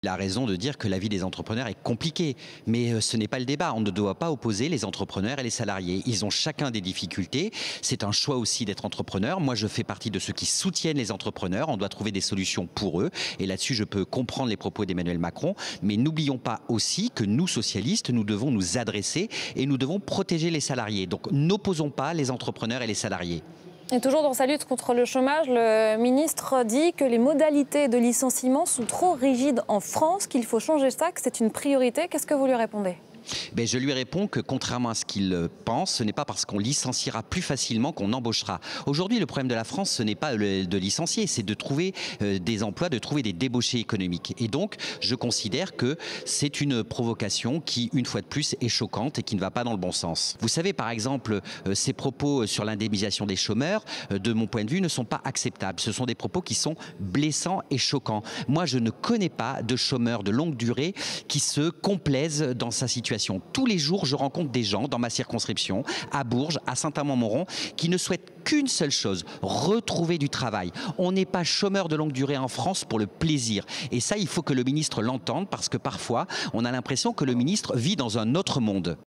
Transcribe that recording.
Il a raison de dire que la vie des entrepreneurs est compliquée, mais ce n'est pas le débat. On ne doit pas opposer les entrepreneurs et les salariés. Ils ont chacun des difficultés. C'est un choix aussi d'être entrepreneur. Moi, je fais partie de ceux qui soutiennent les entrepreneurs. On doit trouver des solutions pour eux. Et là-dessus, je peux comprendre les propos d'Emmanuel Macron. Mais n'oublions pas aussi que nous, socialistes, nous devons nous adresser et nous devons protéger les salariés. Donc, n'opposons pas les entrepreneurs et les salariés. Et toujours dans sa lutte contre le chômage, le ministre dit que les modalités de licenciement sont trop rigides en France, qu'il faut changer ça, que c'est une priorité. Qu'est-ce que vous lui répondez ? Je lui réponds que contrairement à ce qu'il pense, ce n'est pas parce qu'on licenciera plus facilement qu'on embauchera. Aujourd'hui, le problème de la France, ce n'est pas de licencier, c'est de trouver des emplois, de trouver des débauchés économiques. Et donc, je considère que c'est une provocation qui, une fois de plus, est choquante et qui ne va pas dans le bon sens. Vous savez, par exemple, ces propos sur l'indemnisation des chômeurs, de mon point de vue, ne sont pas acceptables. Ce sont des propos qui sont blessants et choquants. Moi, je ne connais pas de chômeurs de longue durée qui se complaisent dans sa situation. Tous les jours, je rencontre des gens dans ma circonscription, à Bourges, à Saint-Amand-Montrond, qui ne souhaitent qu'une seule chose, retrouver du travail. On n'est pas chômeur de longue durée en France pour le plaisir. Et ça, il faut que le ministre l'entende, parce que parfois, on a l'impression que le ministre vit dans un autre monde.